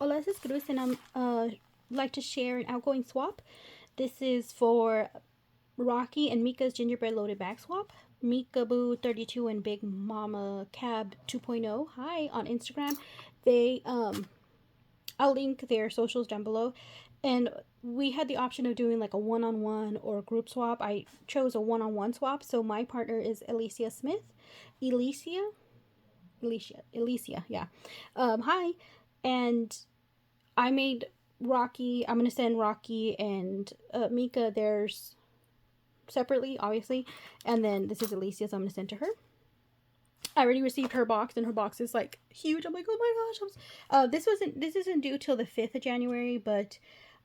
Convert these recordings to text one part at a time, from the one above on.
Hola, this is Cruz, and I'm like to share an outgoing swap. This is for Rocky and Meeka's gingerbread loaded bag swap. Meeka Boo 32 and Big Mama Cab 2.0. Hi on Instagram. They I'll link their socials down below. And we had the option of doing like a one-on-one or a group swap. I chose a one-on-one swap, so my partner is Elecia Smith. Elecia, yeah. Hi, and I made Rocky. I'm gonna send Rocky and Meeka theirs separately, obviously, and then this is Alicia's. So I'm gonna send to her. I already received her box, and her box is like huge. I'm like, oh my gosh! This isn't due till the 5th of January, but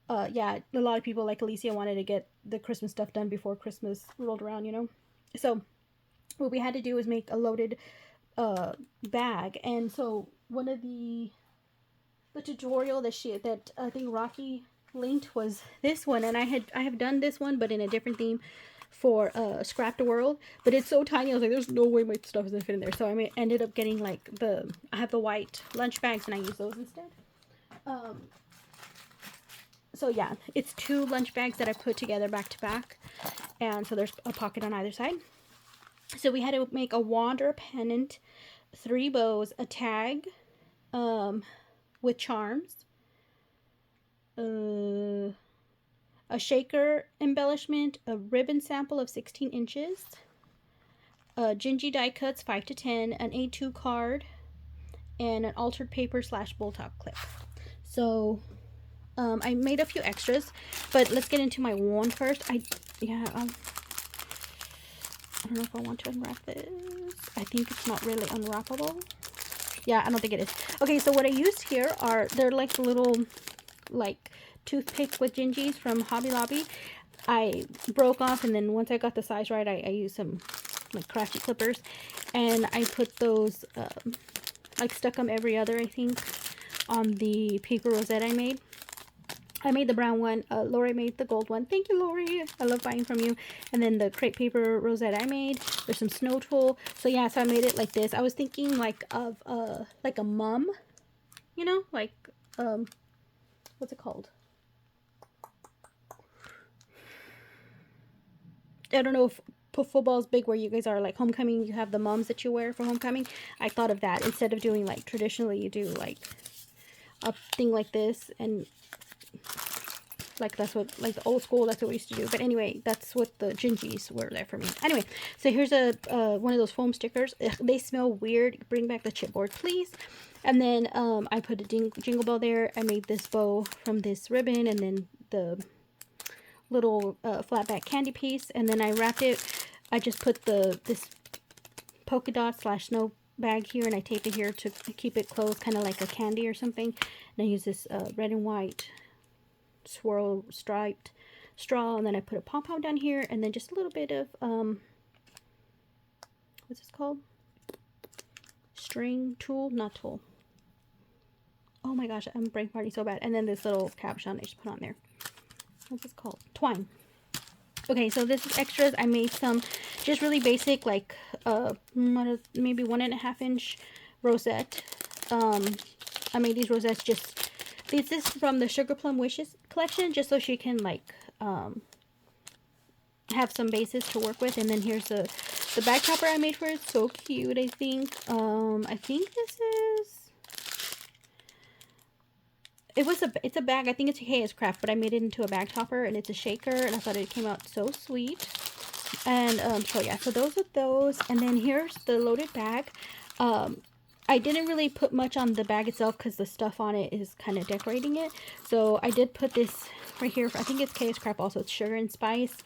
yeah, a lot of people like Elecia wanted to get the Christmas stuff done before Christmas rolled around, you know. So what we had to do was make a loaded bag, and so one of the tutorial that I think Rocky linked was this one, and I have done this one but in a different theme for Scrap the World, but it's so tiny. I was like, there's no way my stuff is gonna fit in there, so ended up getting like I have the white lunch bags and I use those instead. So yeah, it's 2 lunch bags that I put together back to back, and so there's a pocket on either side. So we had to make a wand or a pennant, 3 bows, a tag with charms, a shaker embellishment, a ribbon sample of 16 inches, gingy die cuts 5 to 10, an A2 card, and an altered paper / bolt top clip. So I made a few extras, but let's get into my wand first. I don't know if I want to unwrap this. I think it's not really unwrappable. Yeah, I don't think it is. Okay, so what I used here they're like little like toothpick with gingies from Hobby Lobby. I broke off, and then once I got the size right, I used some like crafty clippers, and I put those like stuck them every other, I think, on the paper rosette I made. I made the brown one. Lori made the gold one. Thank you, Lori. I love buying from you. And then the crepe paper rosette I made. There's some snow tulle. So yeah, so I made it like this. I was thinking like of like a mum, you know, like what's it called? I don't know if football is big where you guys are like homecoming. You have the mums that you wear for homecoming. I thought of that instead of doing like traditionally you do like a thing like this, and like that's what like the old school, that's what we used to do. But anyway, that's what the gingies were there for me. Anyway, so here's a one of those foam stickers. Ugh, they smell weird. Bring back the chipboard, please. And then I put a jingle bell there. I made this bow from this ribbon, and then the little flat back candy piece, and then I wrapped it. I just put this polka dot / snow bag here, and I tape it here to keep it closed, kind of like a candy or something. And I use this red and white swirl striped straw, and then I put a pom-pom down here, and then just a little bit of what's this called? String tool, not tool. Oh my gosh, I'm brain farting so bad. And then this little cabochon I just put on there. What's this called? Twine. Okay, so this is extras. I made some just really basic, like maybe 1.5 inch rosette. I made these rosettes just, this is from the Sugar Plum Wishes collection, just so she can like have some bases to work with. And then here's the bag topper I made for it. So cute, I think. I think this is, it's a bag. I think it's a KS Craft, but I made it into a bag topper, and it's a shaker, and I thought it came out so sweet. And so yeah, so those are those. And then here's the loaded bag. I didn't really put much on the bag itself because the stuff on it is kind of decorating it. So I did put this right here. I think it's KS Craft also. It's sugar and spice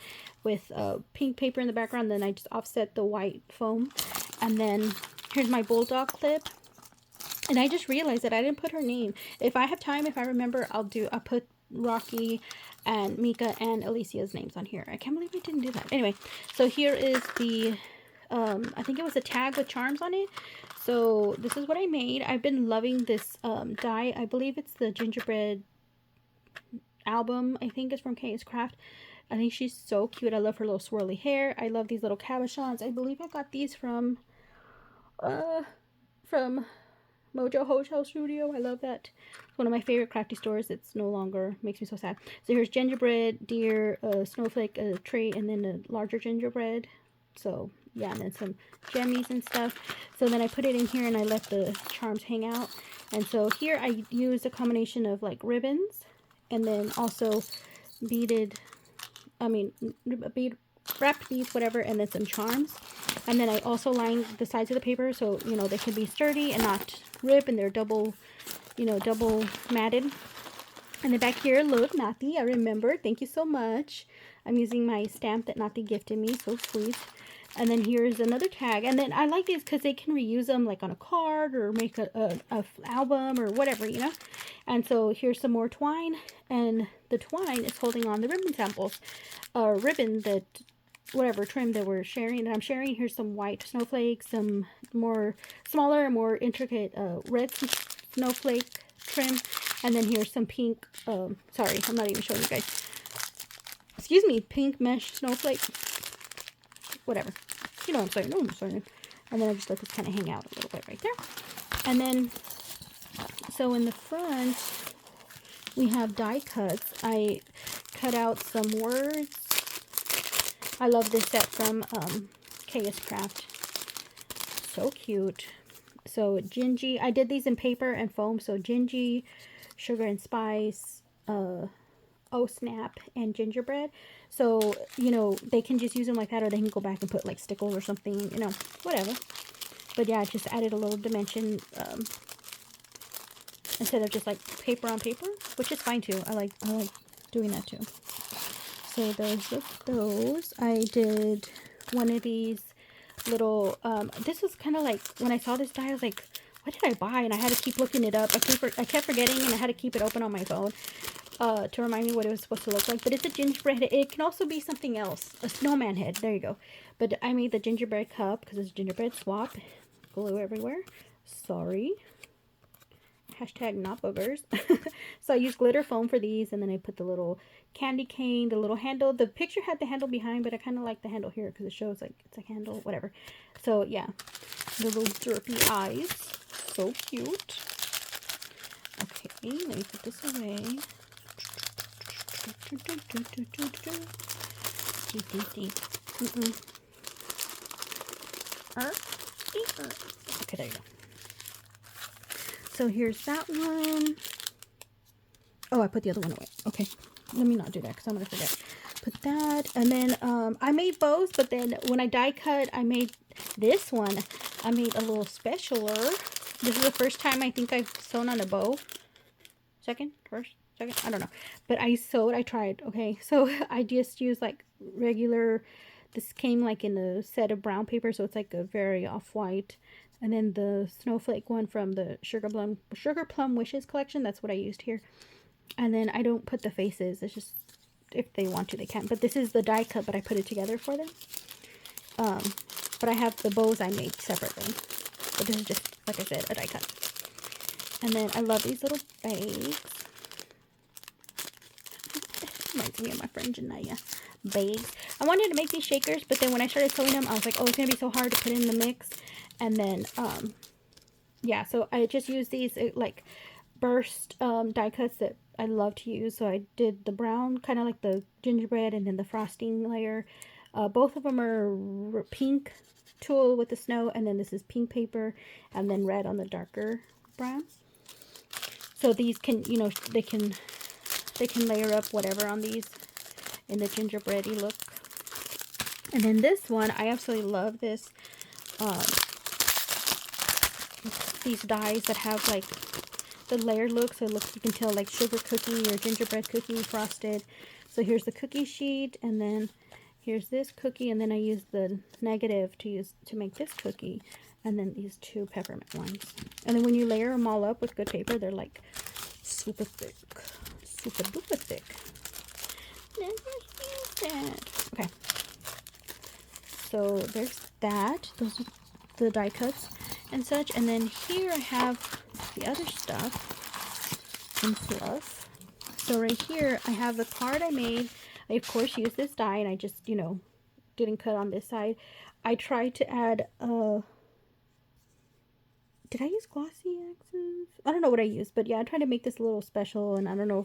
with pink paper in the background. Then I just offset the white foam. And then here's my bulldog clip. And I just realized that I didn't put her name. If I have time, if I remember, I'll put Rocky and Meeka and Alicia's names on here. I can't believe I didn't do that. Anyway, so here is the, I think it was a tag with charms on it. So this is what I made. I've been loving this die. I believe it's the Gingerbread album. I think it's from KS Craft. I think she's so cute. I love her little swirly hair. I love these little cabochons. I believe I got these from Mojo Hotel Studio. I love that. It's one of my favorite crafty stores. It's no longer, makes me so sad. So here's gingerbread, deer, snowflake, a tray, and then a larger gingerbread. So yeah, and then some jemmies and stuff. So then I put it in here and I let the charms hang out. And so here I used a combination of like ribbons and then also beaded, wrapped beads, whatever, and then some charms. And then I also lined the sides of the paper so, you know, they can be sturdy and not rip, and they're double, you know, double matted. And then back here, look, Nati, I remember. Thank you so much. I'm using my stamp that Nati gifted me. So sweet. And then here's another tag. And then I like these because they can reuse them like on a card or make a album or whatever, you know. And so here's some more twine. And the twine is holding on the ribbon samples. Ribbon that, whatever trim that we're sharing. And I'm sharing, here's some white snowflakes, some more smaller, more intricate red snowflake trim. And then here's some pink, sorry, I'm not even showing you guys. Excuse me, pink mesh snowflake. Whatever. You know what I'm saying. And then I just let this kind of hang out a little bit right there. And then, so in the front, we have die cuts. I cut out some words. I love this set from KS Craft. So cute. So Gingy, I did these in paper and foam. So Gingy, sugar and spice, oh snap, and gingerbread. So, you know, they can just use them like that, or they can go back and put like stickles or something, you know, whatever. But yeah, I just added a little dimension instead of just like paper on paper, which is fine too. I like doing that too. So those are those. I did one of these little, this was kind of like, when I saw this die, I was like, what did I buy? And I had to keep looking it up. I kept forgetting, and I had to keep it open on my phone to remind me what it was supposed to look like. But it's a gingerbread head. It can also be something else. A snowman head. There you go. But I made the gingerbread cup because it's gingerbread swap. Glue everywhere. Sorry. Hashtag not boogers. So I used glitter foam for these, and then I put the little candy cane, the little handle. The picture had the handle behind, but I kind of like the handle here because it shows like it's a handle, whatever. So yeah, the little derpy eyes. So cute. Okay, let me put this away. Okay, there you go. So here's that one. Oh, I put the other one away. Okay, let me not do that because I'm gonna forget. Put that, and then I made bows, but then when I die cut, I made this one. I made a little specialer. This is the first time I think I've sewn on a bow. First, second, I don't know. But I sewed, I tried, okay. So I just used like regular, this came like in a set of brown paper, so it's like a very off-white. And then the snowflake one from the Sugar Plum Wishes collection, that's what I used here. And then I don't put the faces, it's just, if they want to, they can. But this is the die cut, but I put it together for them. But I have the bows I made separately. But this is just, like I said, a die cut. And then I love these little bags. Reminds me of my friend Janaya. Bags. I wanted to make these shakers, but then when I started sewing them, I was like, oh, it's going to be so hard to put in the mix. And then, yeah, so I just used these, like, burst die cuts that I love to use. So I did the brown, kind of like the gingerbread, and then the frosting layer. Both of them are pink tulle with the snow, and then this is pink paper, and then red on the darker brown. So these can, you know, they can layer up whatever on these in the gingerbready look. And then this one, I absolutely love this. These dies that have like the layered look, so it looks, you can tell like sugar cookie or gingerbread cookie frosted. So here's the cookie sheet, and then here's this cookie, and then I use the negative to make this cookie, and then these two peppermint ones. And then when you layer them all up with good paper, they're like super thick, super duper thick. Okay, so there's that. Those are the die cuts and such. And then here I have the other stuff in fluff. So right here I have the card I made. I of course used this die, and I just, you know, didn't cut on this side. I tried to add did I use glossy accents? I don't know what I used, but yeah, I tried to make this a little special, and I don't know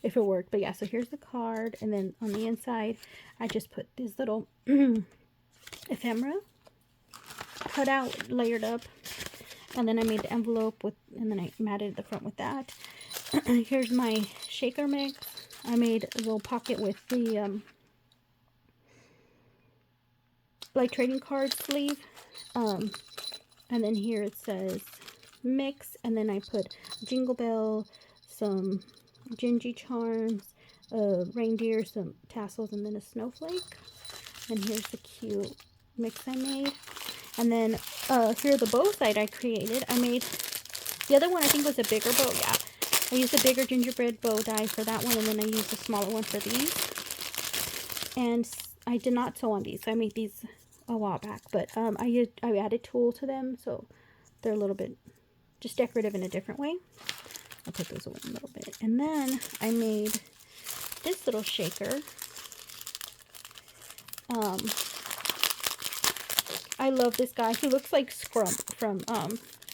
if it worked. But yeah, so here's the card, and then on the inside, I just put this little ephemera cut out, layered up, and then I made the envelope with, and then I matted the front with that. Here's my shaker mix. I made a little pocket with the like trading card sleeve, and then here it says mix, and then I put jingle bell, some gingy charms, reindeer, some tassels, and then a snowflake. And here's the cute mix I made. And then here the bow side I created. I made the other one, I think was a bigger bow. Yeah, I used a bigger gingerbread bow die for that one, and then I used a smaller one for these. And I did not sew on these. I made these a while back, but I added tulle to them, so they're a little bit just decorative in a different way. I'll put those away in a little bit. And then I made this little shaker. I love this guy. He looks like Scrump from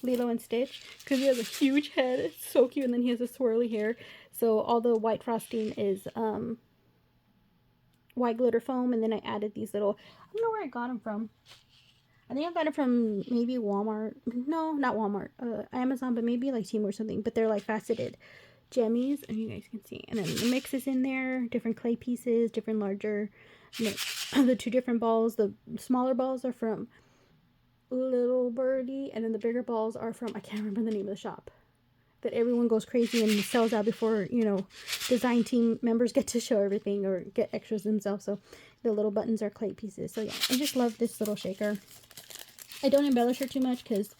Lilo and Stitch, because he has a huge head. It's so cute, and then he has a swirly hair. So all the white frosting is white glitter foam, and then I added these little, I don't know where I got them from. I think I got it from maybe Walmart. No, not Walmart. Amazon, but maybe like Temu or something. But they're like faceted gemmies, and you guys can see. And then the mix is in there, different clay pieces, different larger. The two different balls. The smaller balls are from Little Birdie, and then the bigger balls are from, I can't remember the name of the shop, that everyone goes crazy and sells out before, you know, design team members get to show everything or get extras themselves. So the little buttons are clay pieces. So yeah, I just love this little shaker. I don't embellish her too much because,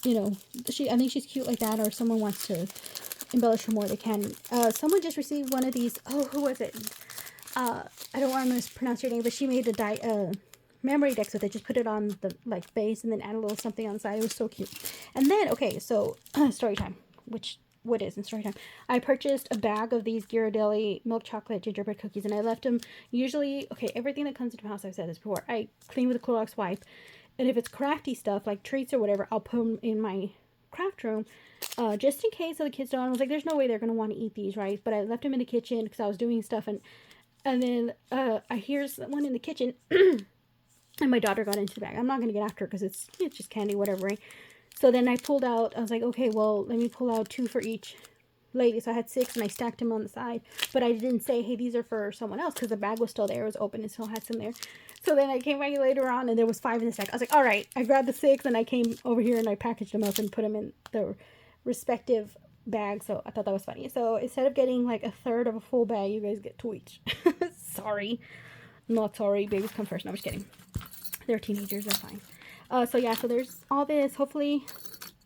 you know, I think she's cute like that, or if someone wants to embellish her more, they can. Someone just received one of these. Oh, who was it? I don't want to mispronounce your name, but she made a memory decks with it. Just put it on the like base and then add a little something on the side. It was so cute. And then, okay, so story time, what is in story time. I purchased a bag of these Ghirardelli milk chocolate gingerbread cookies, and I left them usually, okay, everything that comes into my house, I've said this before, I clean with a Clorox wipe. And if it's crafty stuff like treats or whatever, I'll put them in my craft room, just in case so the kids don't. I was like, there's no way they're going to want to eat these, right? But I left them in the kitchen because I was doing stuff, and then I hear someone in the kitchen, and my daughter got into the bag. I'm not going to get after her because it's just candy, whatever, right? So then I pulled out, I was like, okay, well, let me pull out 2 for each lady. So I had 6, and I stacked them on the side. But I didn't say, hey, these are for someone else, because the bag was still there. It was open and still had some there. So then I came back later on, and there was 5 in the stack. I was like, all right. I grabbed the 6, and I came over here, and I packaged them up and put them in the respective bag. So I thought that was funny. So instead of getting like a third of a full bag, you guys get 2 each. Sorry. Not sorry. Babies come first. No, I'm just kidding. They're teenagers. They're fine. So yeah, so there's all this. Hopefully,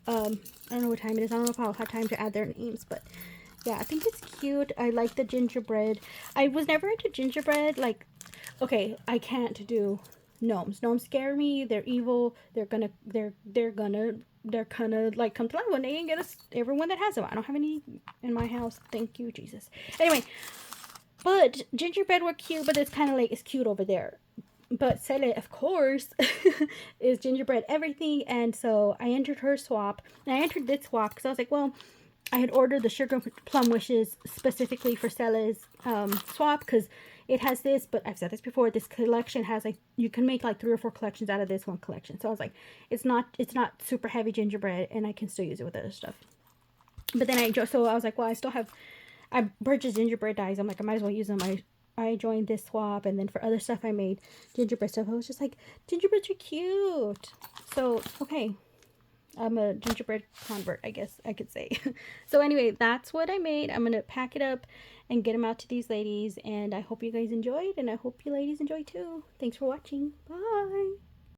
I don't know what time it is. I don't know if I'll have time to add their names, but yeah, I think it's cute. I like the gingerbread. I was never into gingerbread. Like, okay, I can't do gnomes. Gnomes scare me. They're evil. They're gonna like come to life one day and get us, everyone that has them. I don't have any in my house. Thank you, Jesus. Anyway, but gingerbread were cute, but it's kind of like, it's cute over there. But Cele, of course, is gingerbread everything. And so I entered her swap. And I entered this swap because I was like, well, I had ordered the Sugar Plum Wishes specifically for Cele's swap, because it has this, but I've said this before, this collection has like, you can make like 3 or 4 collections out of this one collection. So I was like, it's not super heavy gingerbread, and I can still use it with other stuff. But then I was like, well, I purchased gingerbread dies. I'm like, I might as well use them. I joined this swap, and then for other stuff I made gingerbread stuff. I was just like, gingerbreads are cute. So, okay. I'm a gingerbread convert, I guess I could say. So anyway, that's what I made. I'm going to pack it up and get them out to these ladies. And I hope you guys enjoyed, and I hope you ladies enjoy too. Thanks for watching. Bye.